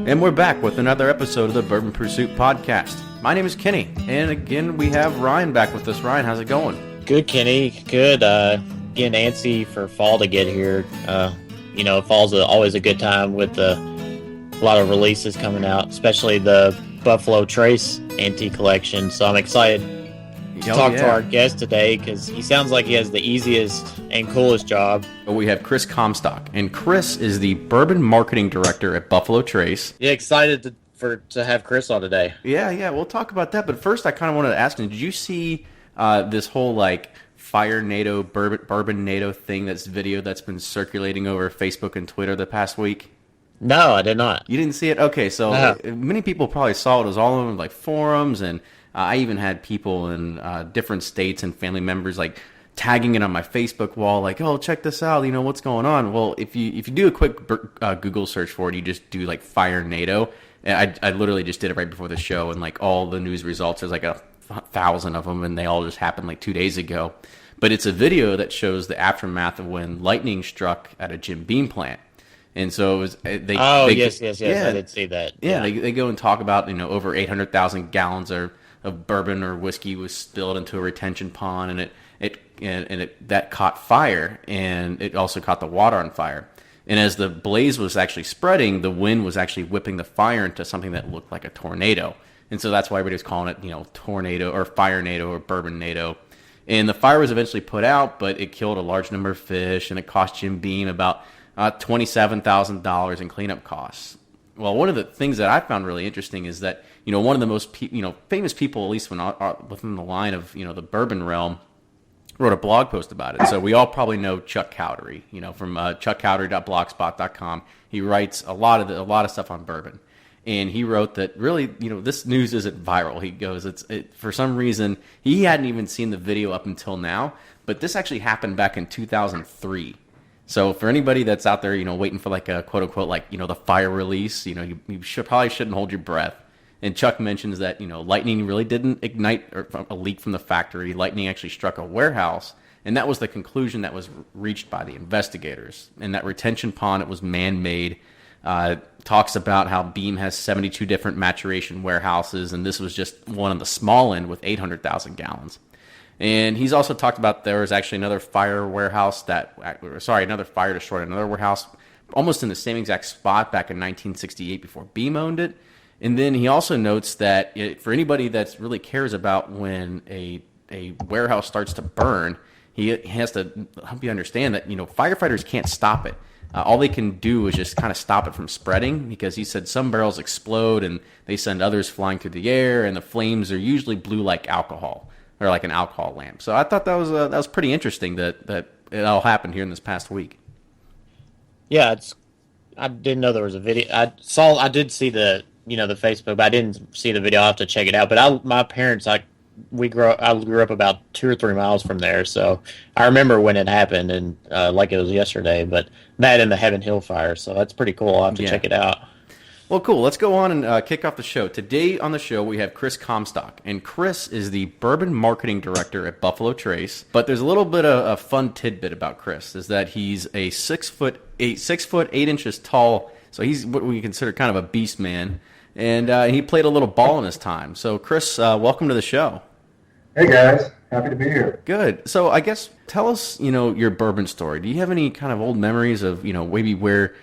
And we're back with another episode of the Bourbon Pursuit Podcast. My name is Kenny, and again we have Ryan back with us. Ryan, how's it going? Good, Kenny. Good. Getting antsy for fall to get here. Fall's always a good time with a lot of releases coming out, especially the Buffalo Trace Antique Collection. So I'm excited to talk to our guest today because he sounds like he has the easiest and coolest job. We have Krim Comstock, and Kris is the Bourbon Marketing Director at Buffalo Trace. Yeah, excited to have Kris on today. Yeah, we'll talk about that. But first, I kind of wanted to ask him, did you see this whole Fire NATO, Bourbon NATO thing, that's video that's been circulating over Facebook and Twitter the past week? No, I did not. You didn't see it? Okay, so many people probably saw it. It was all over forums, and I even had people in different states and family members tagging it on my Facebook wall, oh, check this out, what's going on? Well, if you do a quick Google search for it, you just do Fire NATO. And I literally just did it right before the show, and all the news results, there's 1,000 of them, and they all just happened 2 days ago. But it's a video that shows the aftermath of when lightning struck at a Jim Beam plant. And so it was yes, I did see that. Yeah, they go and talk about over 800,000 gallons of bourbon or whiskey was spilled into a retention pond, and it that caught fire, and it also caught the water on fire. And as the blaze was actually spreading, the wind was actually whipping the fire into something that looked like a tornado. And so that's why everybody was calling it, tornado or fire NATO or bourbon NATO. And the fire was eventually put out, but it killed a large number of fish, and it cost Jim Beam about $27,000 in cleanup costs. Well, one of the things that I found really interesting is that one of the most famous people, at least within the line of the bourbon realm, wrote a blog post about it. So we all probably know Chuck Cowdery, from chuckcowdery.blogspot.com. He writes a lot of stuff on bourbon. And he wrote that really, this news isn't viral. He goes, for some reason, he hadn't even seen the video up until now, but this actually happened back in 2003. So for anybody that's out there, waiting for a quote unquote, the fire release, you probably shouldn't hold your breath. And Chuck mentions that, lightning really didn't ignite a leak from the factory. Lightning actually struck a warehouse. And that was the conclusion that was reached by the investigators. And that retention pond, it was man-made. Talks about how Beam has 72 different maturation warehouses, and this was just one on the small end with 800,000 gallons. And he's also talked about there was actually another fire destroyed another warehouse almost in the same exact spot back in 1968 before Beam owned it. And then he also notes that for anybody that really cares about when a warehouse starts to burn, he has to help you understand that firefighters can't stop it. All they can do is just kind of stop it from spreading, because he said some barrels explode and they send others flying through the air, and the flames are usually blue like alcohol, or like an alcohol lamp. So I thought that was pretty interesting that it all happened here in this past week. Yeah, I didn't know there was a video. I did see the the Facebook, but I didn't see the video. I'll have to check it out. But my parents, I grew up about 2 or 3 miles from there, so I remember when it happened, and like it was yesterday. But that and the Heaven Hill fire, so that's pretty cool. I'll have to check it out. Well, cool. Let's go on and kick off the show. Today on the show we have Krim Comstock, and Kris is the Bourbon Marketing Director at Buffalo Trace. But there's a little bit of a fun tidbit about Kris, is that he's a 6 foot 8 inches tall. So he's what we consider kind of a beast man, and he played a little ball in his time. So Kris, welcome to the show. Hey guys, happy to be here. Good. So I guess tell us, your bourbon story. Do you have any kind of old memories of, maybe where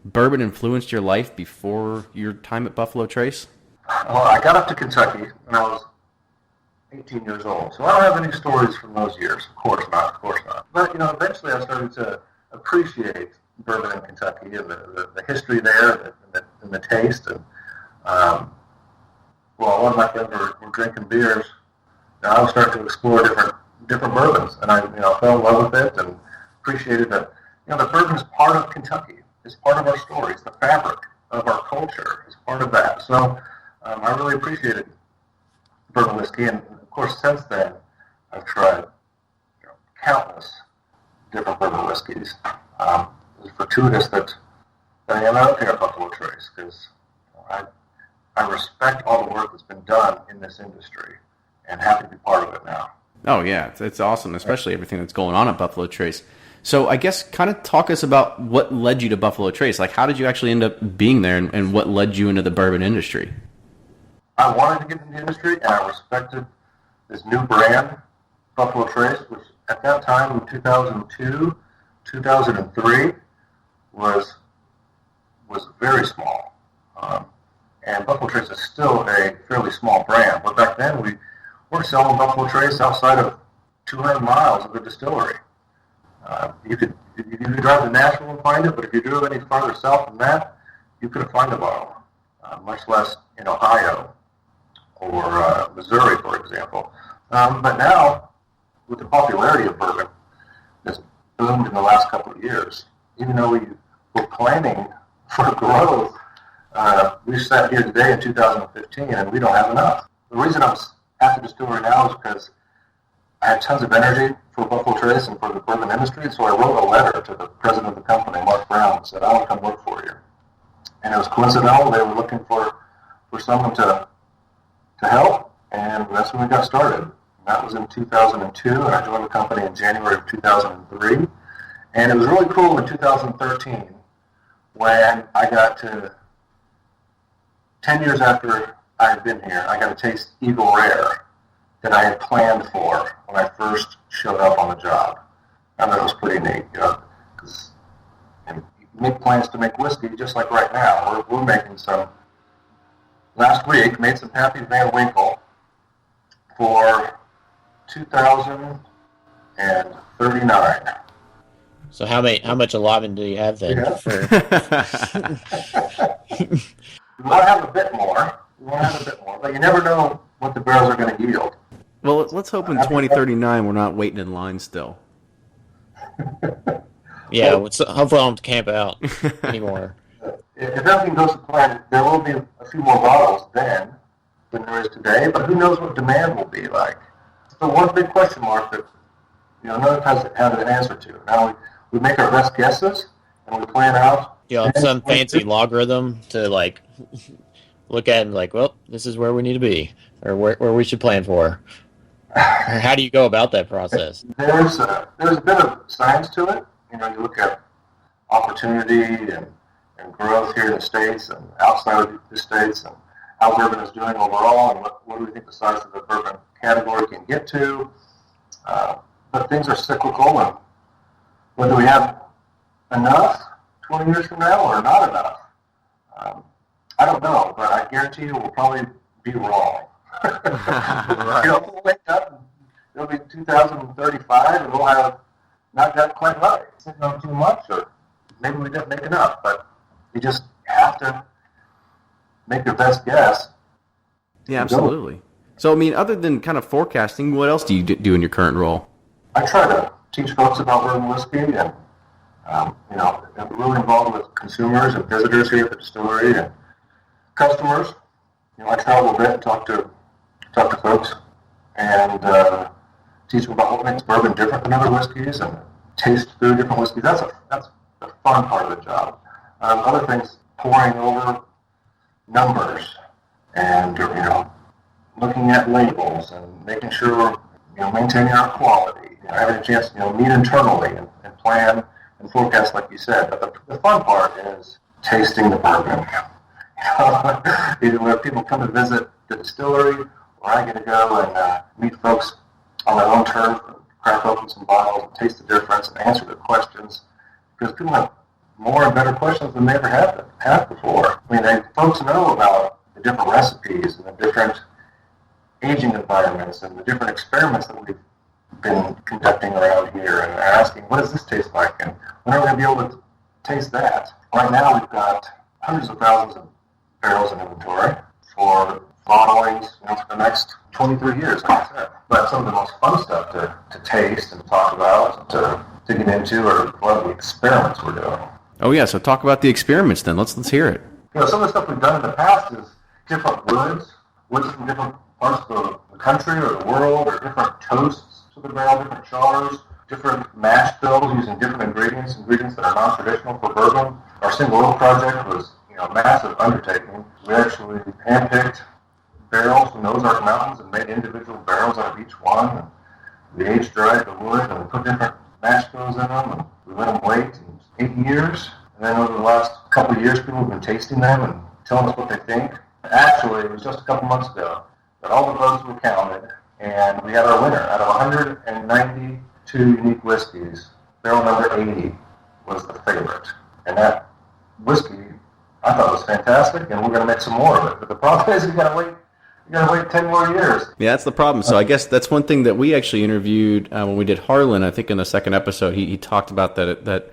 bourbon influenced your life before your time at Buffalo Trace? Well, I got up to Kentucky when I was 18 years old, so I don't have any stories from those years. Of course not. But eventually I started to appreciate bourbon in Kentucky and the history there and the taste. And while one of my friends were drinking beers, I was starting to explore different bourbons, and I fell in love with it and appreciated that the bourbon is part of Kentucky. It's part of our story. It's the fabric of our culture. It's part of that. So I really appreciated bourbon whiskey, and of course since then I've tried countless different bourbon whiskeys. It's fortuitous that I am out here at Buffalo Trace, because I respect all the work that's been done in this industry, and happy to be part of it now. Oh, yeah. It's awesome, especially everything that's going on at Buffalo Trace. So I guess kind of talk us about what led you to Buffalo Trace. Like, how did you actually end up being there, and what led you into the bourbon industry? I wanted to get in the industry, and I respected this new brand, Buffalo Trace, which at that time in 2002, 2003 was very small. And Buffalo Trace is still a fairly small brand. But back then, we were selling Buffalo Trace outside of 200 miles of the distillery. You could drive to Nashville and find it, but if you drove any farther south than that, you couldn't find a bottle, much less in Ohio or Missouri, for example. But now, with the popularity of bourbon that's boomed in the last couple of years, even though we were planning for growth, we sat here today in 2015 and we don't have enough. The reason I'm at the distillery now is because I had tons of energy for Buffalo Trace and for the bourbon industry, and so I wrote a letter to the president of the company, Mark Brown, and said, I want to come work for you. And it was coincidental. They were looking for someone to help, and that's when we got started. And that was in 2002, and I joined the company in January of 2003. And it was really cool in 2013 when I got to, 10 years after I had been here, I got to taste Eagle Rare that I had planned for when I first showed up on the job. I thought it was pretty neat, because you make plans to make whiskey just like right now. We're making some. Last week, made some Pappy Van Winkle for 2039. So how much allotment do you have then? Yeah. For... We want to have a bit more. But you never know what the barrels are going to yield. Well, let's hope in 2039 we're not waiting in line still. Yeah, hopefully I don't camp out anymore. If everything goes to plan, there will be a few more bottles then than there is today, but who knows what demand will be like. So one big question mark that none of us have an answer to. Now we make our best guesses and we plan out. Some fancy logarithm to look at and well, this is where we need to be, or where we should plan for. How do you go about that process? There's a bit of science to it. You look at opportunity and growth here in the States and outside of the States, and how bourbon is doing overall, and what do we think the size of the bourbon category can get to. But things are cyclical, and whether we have enough 20 years from now or not enough, I don't know, but I guarantee you we'll probably be wrong. We'll wake up and it'll be 2035 and we'll have not got quite right. Sitting on too much, or maybe we didn't make enough, but you just have to make your best guess. Yeah, absolutely. So, other than kind of forecasting, what else do you do in your current role? I try to teach folks about bourbon whiskey, and I'm really involved with consumers and visitors here at the distillery and customers. I travel a bit and talk to folks and teach them about what makes bourbon different than other whiskeys and taste through different whiskeys. That's the fun part of the job. Other things, poring over numbers and looking at labels and making sure we're maintaining our quality. Having a chance to meet internally and plan and forecast, like you said. But the fun part is tasting the bourbon. Either where people come to visit the distillery, or I get to go and meet folks on their own terms, crack open some bottles, and taste the difference, and answer the questions. Because people have more and better questions than they ever had before. Folks know about the different recipes and the different aging environments and the different experiments that we've been conducting around here, and asking, what does this taste like, and when are we going to be able to taste that? Right now we've got hundreds of thousands of barrels in inventory for bottlings for the next 23 years, like I said. But some of the most fun stuff to taste and talk about, to get into, are one of the experiments we're doing. Oh yeah, so talk about the experiments then. Let's hear it. Some of the stuff we've done in the past is different woods from different parts of the country or the world, or different toasts to the barrel, different chars, different mash bills using different ingredients that are non-traditional for bourbon. Our single oak project was a massive undertaking. We actually handpicked barrels from the Ozark Mountains and made individual barrels out of each one. And we age-dried the wood, and we put different mash bills in them, and we let them wait 8 years. And then over the last couple of years, people have been tasting them and telling us what they think. Actually, it was just a couple months ago that all the votes were counted, and we had our winner. Out of 192 unique whiskeys, barrel number 80 was the favorite. And that whiskey, I thought was fantastic, and we're going to make some more of it. But the problem is, you got to wait 10 more years. Yeah, that's the problem. So I guess that's one thing that we actually interviewed when we did Harlan. I think in the second episode, he talked about that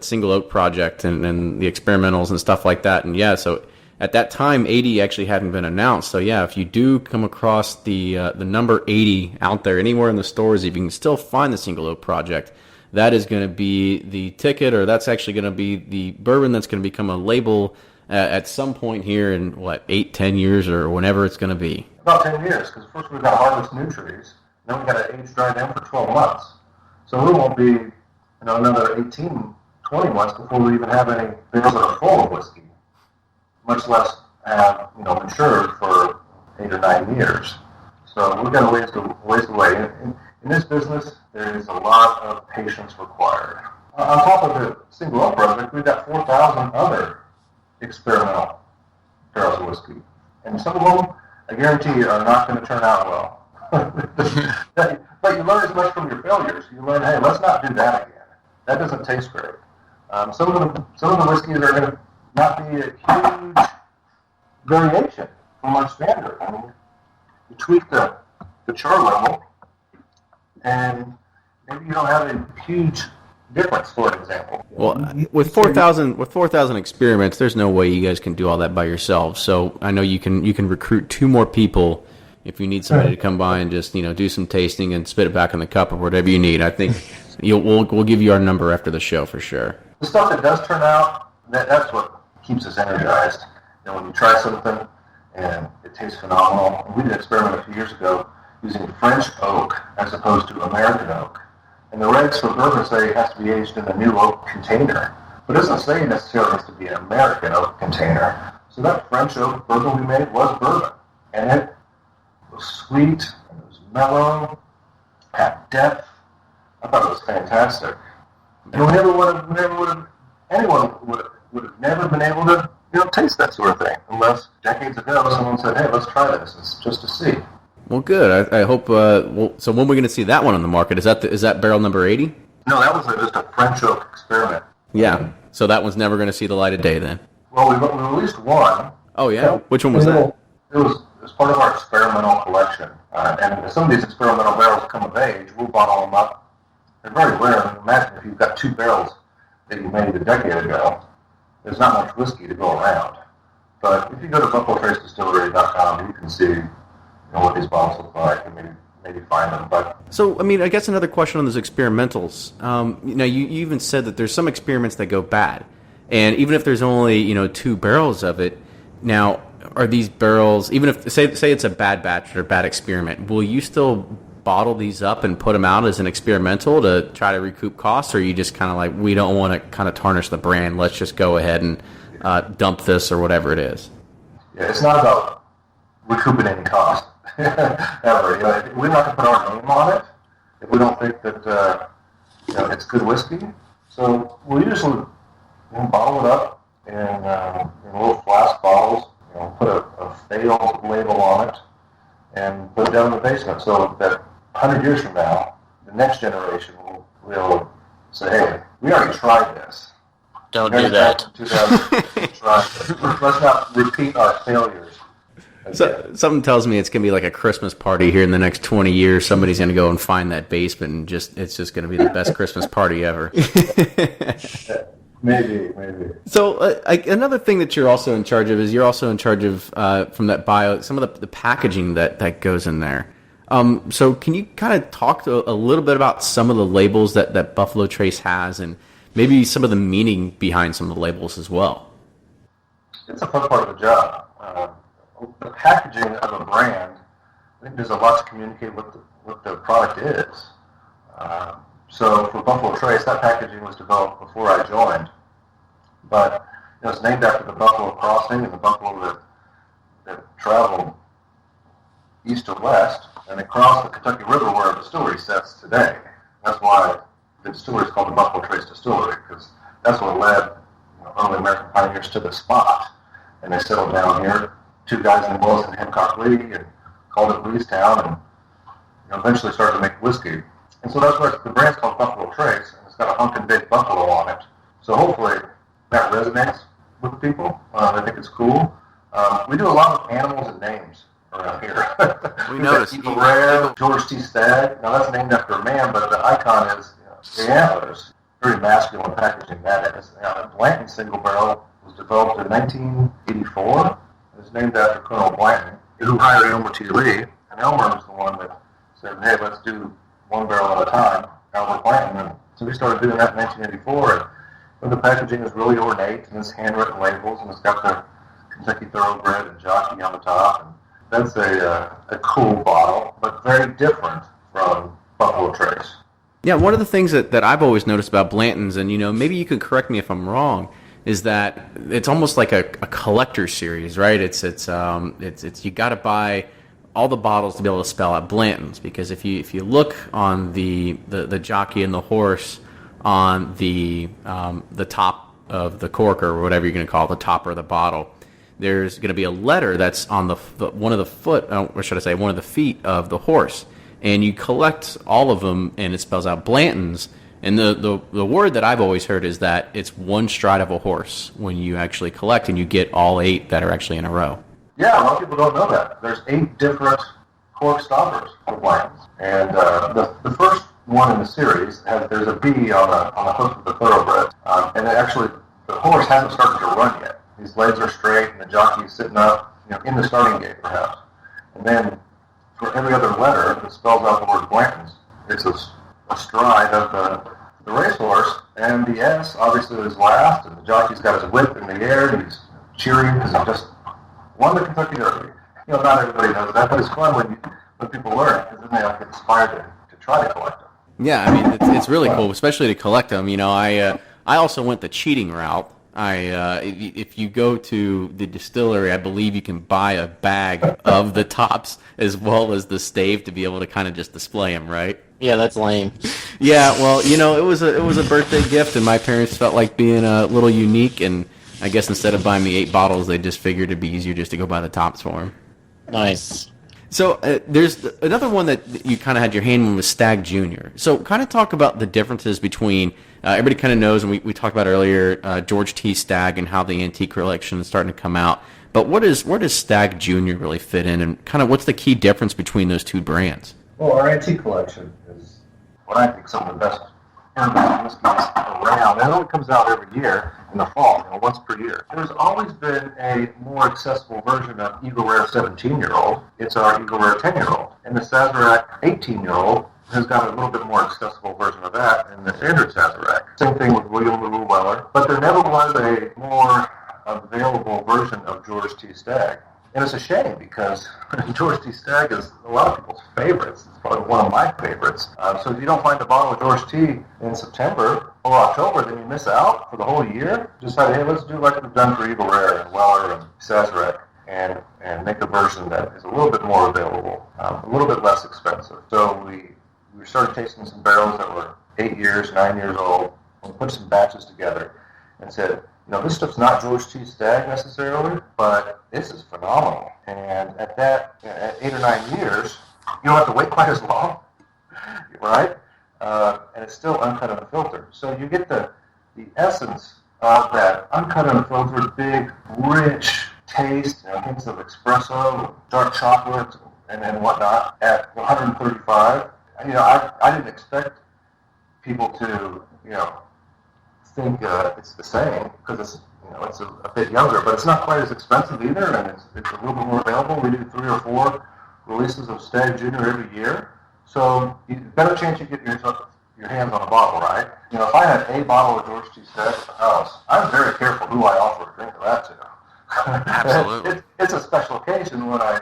single oak project and the experimentals and stuff like that. And yeah, so at that time, 80 actually hadn't been announced. So yeah, if you do come across the number 80 out there anywhere in the stores, if you can still find the single oak project, that is going to be the ticket, or that's actually going to be the bourbon that's going to become a label at some point here in 8-10 years or whenever it's going to be. About 10 years, because first we've got to harvest new trees, then we've got to age dry them for 12 months. So we won't be another 18, 20 months before we even have any barrels that are full of whiskey, much less have matured for 8 or 9 years. So we've got a ways away. In this business, there is a lot of patience required. On top of the single oak project, we've got 4,000 other experimental barrels of whiskey. And some of them, I guarantee you, are not going to turn out well. But you learn as much from your failures. You learn, hey, let's not do that again. That doesn't taste great. Some of the whiskeys are going to not be a huge variation from our standard. I mean, you tweak the char level, and maybe you don't have a huge difference, for example. Well, with 4,000 experiments, there's no way you guys can do all that by yourselves. So I know you can recruit 2 more people if you need somebody to come by and just do some tasting and spit it back in the cup or whatever you need. I think we'll give you our number after the show for sure. The stuff that does turn out, that's what keeps us energized. When you try something and it tastes phenomenal. And we did an experiment a few years ago using French oak as opposed to American oak. And the regs for bourbon say it has to be aged in a new oak container. But it doesn't say necessarily has to be an American oak container. So that French oak bourbon we made was bourbon. And it was sweet, and it was mellow, had depth. I thought it was fantastic. And anyone would have never been able to taste that sort of thing unless decades ago someone said, hey, let's try this. It's just to see. Well, good. I hope. So when are we going to see that one on the market? Is that barrel number 80? No, that was just a French oak experiment. Yeah. So that one's never going to see the light of day then. Well, we released one. Oh yeah. Which one was that? It was part of our experimental collection. And as some of these experimental barrels come of age, we'll bottle them up. They're very rare. Imagine if you've got 2 barrels that you made a decade ago. There's not much whiskey to go around. But if you go to BuffaloTraceDistillery.com, you can see what these bottles look like and maybe find them. But so, I guess another question on those experimentals. You even said that there's some experiments that go bad, and even if there's only 2 barrels of it, now are these barrels, even if say it's a bad batch or bad experiment, will you still bottle these up and put them out as an experimental to try to recoup costs, or are you just kind of like, we don't want to kind of tarnish the brand, let's just go ahead and dump this or whatever it is? Yeah, it's not about recouping any cost. Ever. We're not going to put our name on it if we don't think that it's good whiskey. So we'll usually bottle it up in little flask bottles. Put a failed label on it and put it down in the basement so that 100 years from now, the next generation will say, "Hey, we already tried this. Don't do that. Let's not repeat our failures." So, something tells me it's going to be like a Christmas party here in the next 20 years. Somebody's going to go and find that basement, and it's just going to be the best Christmas party ever. Maybe. So another thing that you're also in charge of is you're also in charge of, from that bio, some of the packaging that goes in there. So can you kind of talk a little bit about some of the labels that Buffalo Trace has, and maybe some of the meaning behind some of the labels as well? It's a fun part of the job. The packaging of a brand, I think there's a lot to communicate what the product is. So for Buffalo Trace, that packaging was developed before I joined. But it's named after the Buffalo Crossing and the buffalo that traveled east to west, and they crossed the Kentucky River where our distillery sits today. That's why the distillery is called the Buffalo Trace Distillery, because that's what led early American pioneers to the spot. And they settled down here. Two guys named Willis and Hancock Lee, and called it Leestown, and eventually started to make whiskey. And so that's why the brand's called Buffalo Trace, and it's got a hunkin' big buffalo on it. So hopefully that resonates with people. I think it's cool. We do a lot of animals and names around here. We noticed. Eagle Rare, George T. Stagg. Now that's named after a man, but the icon is the antlers. Very masculine packaging that is. The Blanton single barrel was developed in 1984. It was named after Colonel Blanton, who hired Elmer T. Lee. And Elmer was the one that said, hey, let's do one barrel at a time, Albert Blanton. And so we started doing that in 1984. And the packaging is really ornate, and it's handwritten labels, and it's got the Kentucky Thoroughbred and jockey on the top. And that's a cool bottle, but very different from Buffalo Trace. Yeah, one of the things that I've always noticed about Blantons, and maybe you could correct me if I'm wrong, is that it's almost like a collector series, right? It's you got to buy all the bottles to be able to spell out Blantons, because if you look on the jockey and the horse on the top of the cork, or whatever you're going to call it, the topper of the bottle, there's going to be a letter that's on one of the feet of the horse. And you collect all of them, and it spells out Blantons. And the word that I've always heard is that it's one stride of a horse when you actually collect, and you get all 8 that are actually in a row. Yeah, a lot of people don't know that. There's 8 different cork stoppers for Blantons. And the first one in the series, there's a B on the hoof of the thoroughbred. And the horse hasn't started to run yet. His legs are straight, and the jockey is sitting up, in the starting gate, perhaps. And then for every other letter that spells out the word Blantons, it's a stride of the racehorse, and the S obviously is last, and the jockey's got his whip in the air, and he's cheering because he just won the Kentucky Derby. Not everybody knows that, but it's fun when people learn, because then they get inspired to try to collect them. Yeah, I mean, it's really cool, especially to collect them. I also went the cheating route. If you go to the distillery, I believe you can buy a bag of the tops as well as the stave to be able to kind of just display them, right? Yeah, that's lame. Yeah, well, it was a birthday gift, and my parents felt like being a little unique, and I guess instead of buying me 8 bottles, they just figured it'd be easier just to go buy the tops for them. Nice. So there's another one that you kind of had your hand in was Stagg Jr. So kind of talk about the differences between, everybody kind of knows, and we talked about earlier, George T. Stagg and how the antique collection is starting to come out. But where does Stagg Jr. really fit in, and kind of what's the key difference between those two brands? Well, our antique collection is what I think some of the best bourbon whiskeys around. And it only comes out every year in the fall, once per year. There's always been a more accessible version of Eagle Rare 17-year-old. It's our Eagle Rare 10-year-old. And the Sazerac 18-year-old has got a little bit more accessible version of that in the standard Sazerac. Same thing with William LaRue Weller. But there never was a more available version of George T. Stagg. And it's a shame because George T. Stagg is a lot of people's favorites. It's probably one of my favorites. So if you don't find a bottle of George T. in September or October, then you miss out for the whole year. Decide, hey, let's do like we've done for Eagle Rare and Weller and Sazerac and make a version that is a little bit more available, a little bit less expensive. So we started tasting some barrels that were 8 years, 9 years old, and put some batches together and said, this stuff's not George T. Stagg necessarily, but this is phenomenal. And at 8 or 9 years, you don't have to wait quite as long, right? And it's still uncut and unfiltered. So you get the essence of that uncut and unfiltered, big, rich taste, hints of espresso, dark chocolate, and whatnot at 135. I didn't expect people to, think it's the same because it's a bit younger, but it's not quite as expensive either, and it's a little bit more available. We do 3 or 4 releases of Stagg Jr. every year, so better chance you get your hands on a bottle, right? If I had a bottle of George T. Stagg at the house, I'm very careful who I offer a drink of that to. Absolutely. It's a special occasion when I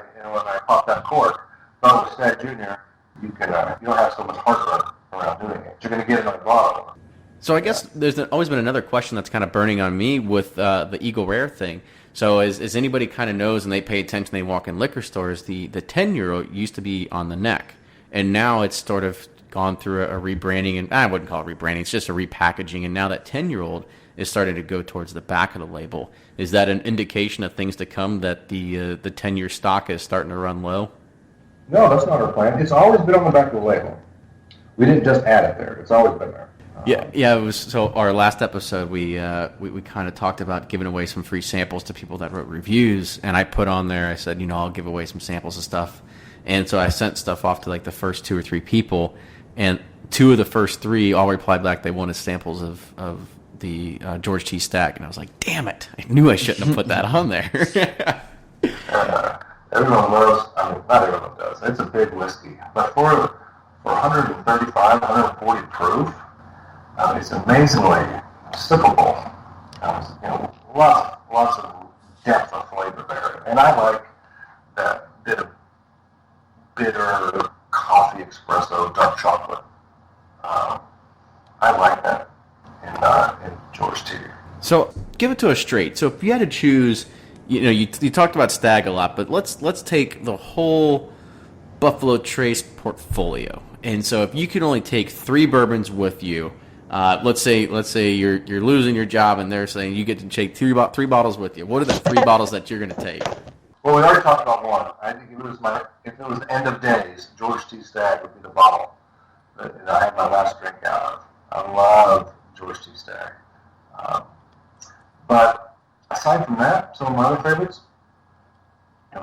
pop that cork. But with Stagg Jr., you don't have so much heartburn around doing it. You're going to get another bottle. So I guess there's always been another question that's kind of burning on me with the Eagle Rare thing. So as anybody kind of knows and they pay attention, they walk in liquor stores, the 10-year-old used to be on the neck. And now it's sort of gone through a rebranding, and I wouldn't call it rebranding. It's just a repackaging, and now that 10-year-old is starting to go towards the back of the label. Is that an indication of things to come, that the 10-year stock is starting to run low? No, that's not our plan. It's always been on the back of the label. We didn't just add it there. It's always been there. Yeah. It was, so our last episode, we kind of talked about giving away some free samples to people that wrote reviews, and I put on there, I said, I'll give away some samples of stuff. And so I sent stuff off to like the first 2 or 3 people, and 2 of the first 3 all replied back they wanted samples of the George T. Stagg, and I was like, damn it, I knew I shouldn't have put that on there. Everyone loves, not everyone does, it's a big whiskey, but for 135, 140 proof, it's amazingly sippable. Lots of depth of flavor there, and I like that bit of bitter coffee espresso, dark chocolate. I like that in George T. So give it to us straight. So if you had to choose, you talked about Stagg a lot, but let's take the whole Buffalo Trace portfolio. And so if you could only take 3 bourbons with you, let's say you're losing your job and they're saying you get to take 3 bottles with you. What are the 3 bottles that you're going to take? Well, we already talked about one. I think if it was end of days, George T. Stagg would be the bottle that I had my last drink out of. I love George T. Stagg. But aside from that, some of my other favorites,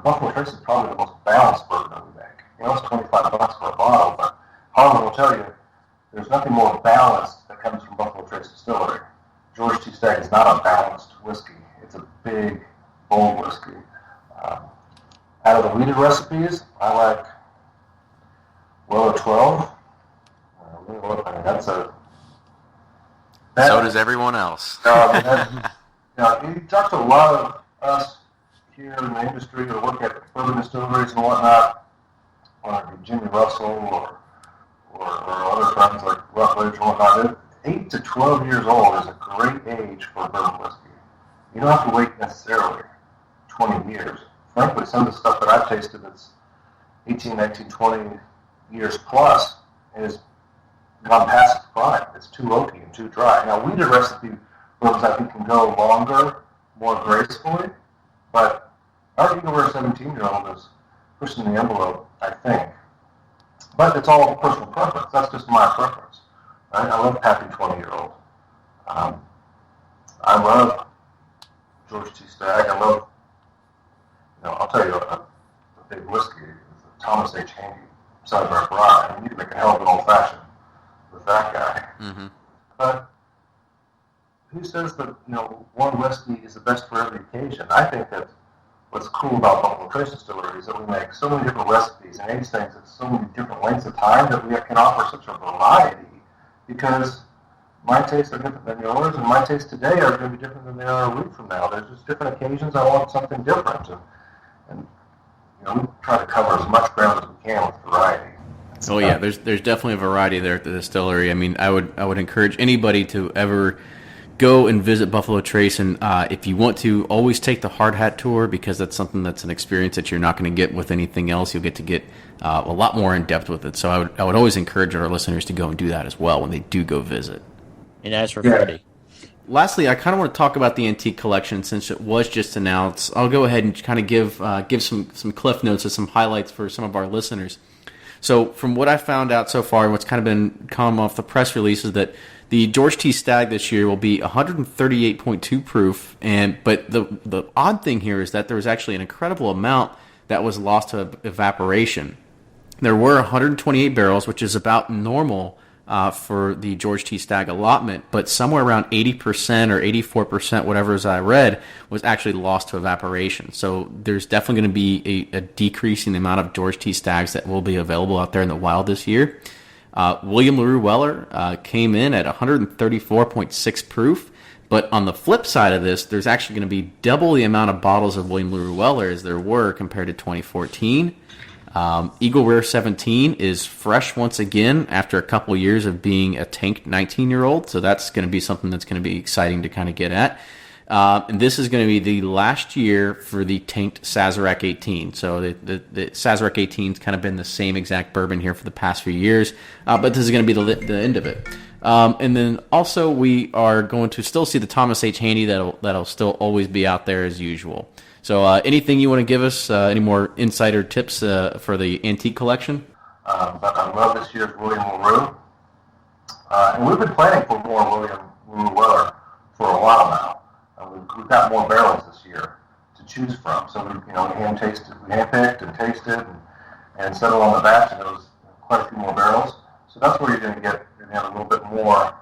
Buffalo Trace is probably the most balanced bourbon that we make. It's $25 for a bottle, but Harlan will tell you there's nothing more balanced that comes from Buffalo Trace Distillery. George T. Stagg is not a balanced whiskey. It's a big, bold whiskey. Out of the weeded recipes, I like Weller 12. So does everyone else. You talk to a lot of us here in the industry who work at bourbon distilleries and whatnot, whether it be Jimmy Russell or other friends like Rutledge and whatnot. 8 to 12 years old is a great age for bourbon whiskey. You don't have to wait necessarily 20 years. Frankly, some of the stuff that I've tasted that's 18, 19, 20 years plus is gone past its prime. It's too oaky and too dry. Now, weeded recipe bourbons I think can go longer, more gracefully, but our Eagle 17-year-old is pushing the envelope, I think. But it's all personal preference. That's just my preference. I love Pappy 20-year-old. I love George T. Stagg. I love, I'll tell you, a big whiskey is a Thomas H. Handy Cider Rye. You can make a hell of an old-fashioned with that guy. Mm-hmm. But who says that, one whiskey is the best for every occasion? I think that what's cool about Buffalo Trace Distillery is that we make so many different recipes and age things at so many different lengths of time that we can offer such a variety, because my tastes are different than yours, and my tastes today are going to be different than they are a week from now. There's just different occasions I want something different, and we try to cover as much ground as we can with variety. Oh yeah, there's definitely a variety there at the distillery. I mean, I would encourage anybody to ever go and visit Buffalo Trace, and if you want to, always take the hard hat tour, because that's something that's an experience that you're not going to get with anything else. You'll get to get a lot more in depth with it. So I would always encourage our listeners to go and do that as well when they do go visit. And as for Freddie. Lastly, I kind of want to talk about the antique collection since it was just announced. I'll go ahead and kind of give some cliff notes and some highlights for some of our listeners. So from what I found out so far and what's kind of come off the press release is that the George T. Stagg this year will be 138.2 proof, but the odd thing here is that there was actually an incredible amount that was lost to evaporation. There were 128 barrels, which is about normal for the George T. Stagg allotment, but somewhere around 80% or 84%, whatever as I read, was actually lost to evaporation. So there's definitely going to be a decrease in the amount of George T. Staggs that will be available out there in the wild this year. William LaRue Weller came in at 134.6 proof, but on the flip side of this, there's actually going to be double the amount of bottles of William LaRue Weller as there were compared to 2014. Eagle Rare 17 is fresh once again after a couple years of being a tanked 19-year-old, so that's going to be something that's going to be exciting to kind of get at. And this is going to be the last year for the Tanked Sazerac 18. So the Sazerac 18's kind of been the same exact bourbon here for the past few years, but this is going to be the end of it. And then also we are going to still see the Thomas H. Handy that'll still always be out there as usual. So anything you want to give us, any more insider tips for the antique collection? But I love this year's William LaRue. And we've been planning for more William LaRue Weller for a while now. We've got more barrels this year to choose from. So we hand-picked and tasted and settled on the batch, and there was quite a few more barrels. So that's where you're going to have a little bit more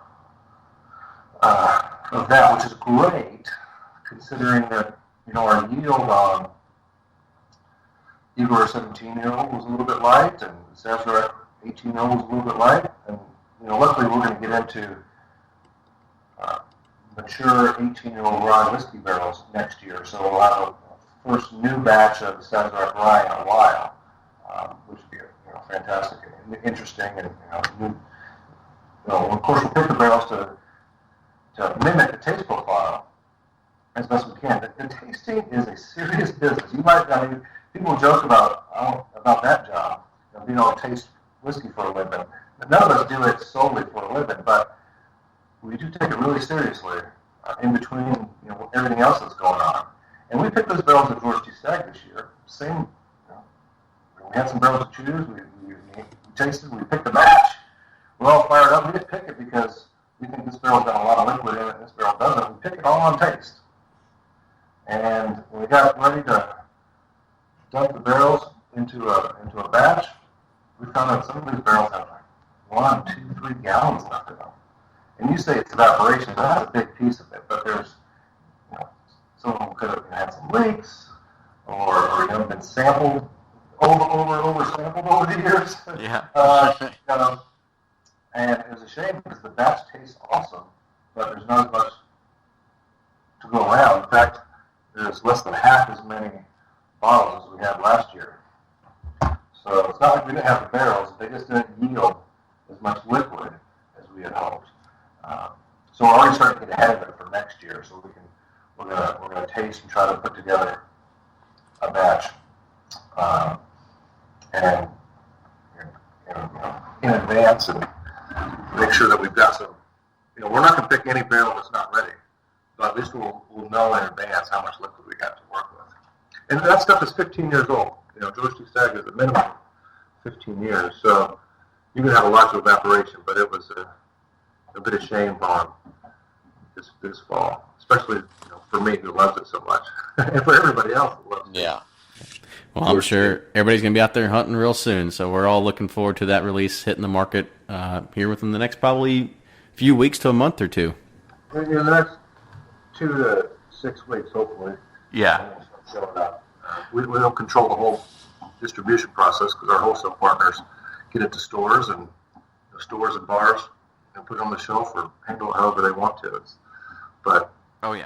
of that, which is great, considering that our yield on Igor 17-year-old was a little bit light, and Sazerac 18-year-old was a little bit light, and luckily we're going to get into mature 18-year-old rye whiskey barrels next year, so we'll have a first new batch of Sazerac rye in a while, which would be fantastic and interesting, and new. Of course, we'll pick the barrels to mimic the taste profile as best we can. The tasting is a serious business. People joke about that job, being able to taste whiskey for a living. None of us do it solely for a living, but we do take it really seriously in between everything else that's going on. And we picked those barrels at George T. Stagg this year. We had some barrels to choose. We tasted. We picked a match. We're all fired up. We didn't pick it because we think this barrel's got a lot of liquid in it and this barrel doesn't. We picked it all on taste. And when we got ready to dump the barrels into a batch, we found out some of these barrels have 1, 2, 3 gallons left in them. And you say it's evaporation, but that's a big piece of it. But there's, some of them could have had some leaks, or been sampled over sampled over the years. Yeah. And it was a shame because the batch tastes awesome, but there's not as much to go around. In fact, there's less than half as many bottles as we had last year. So it's not like we didn't have the barrels; they just didn't yield as much liquid as we had hoped. So we're already starting to get ahead of it for next year. So we're gonna taste and try to put together a batch, and in advance, and make sure that we've got some. We're not going to pick any barrel that's not ready, but at least we'll know in advance how much liquid we got to work with. And that stuff is 15 years old. George T. Stagg is a minimum 15 years, so you can have a lot of evaporation, but it was a bit of shame on this fall, especially for me who loves it so much, and for everybody else who loves it. Yeah. Well, I'm sure everybody's going to be out there hunting real soon, so we're all looking forward to that release hitting the market here within the next probably few weeks to a month or two. In the next 2 to 6 weeks, hopefully. Yeah. Showing up. We don't control the whole distribution process because our wholesale partners get it to stores and bars and put it on the shelf or handle it however they want to. But hopefully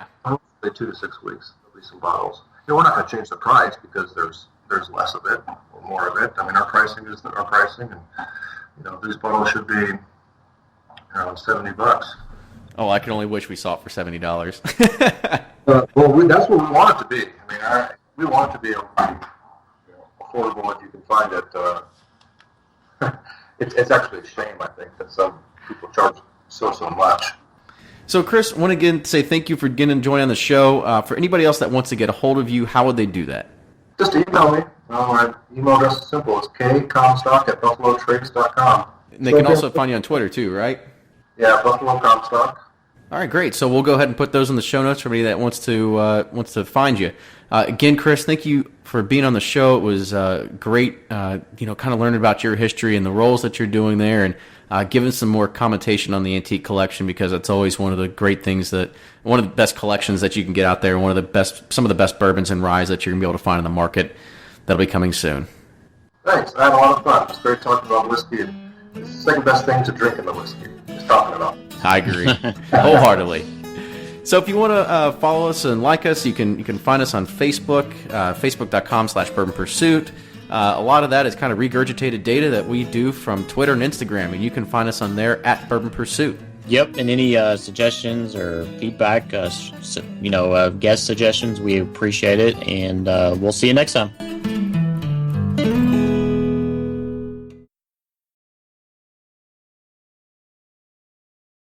2 to 6 weeks there'll be some bottles. We're not going to change the price because there's less of it or more of it. Our pricing is our pricing, and these bottles should be $70. Oh, I can only wish we saw it for $70. Well, that's what we want it to be. We want it to be affordable if you can find it. It's actually a shame, I think, that some people charge so much. So, Kris, I want to again say thank you for joining on the show. For anybody else that wants to get a hold of you, how would they do that? Just email me. My email address is simple. It's kcomstock@buffalotrace.com. And they can also find you on Twitter, too, right? Yeah, Buffalo Comstock. All right, great. So we'll go ahead and put those in the show notes for anybody that wants to find you. Again, Kris, thank you for being on the show. It was great, kind of learning about your history and the roles that you're doing there, and giving some more commentation on the antique collection, because it's always one of the great things one of the best collections that you can get out there, some of the best bourbons and ryes that you're gonna be able to find in the market. That'll be coming soon. Thanks. I had a lot of fun. It's great talking about whiskey. It's the second best thing to drink in the whiskey. Just talking about. I agree wholeheartedly. So if you want to follow us and like us, you can find us on Facebook, facebook.com/Bourbon Pursuit. A lot of that is kind of regurgitated data that we do from Twitter and Instagram, and you can find us on there at Bourbon Pursuit. Yep, and any suggestions or feedback, guest suggestions, we appreciate it, and we'll see you next time.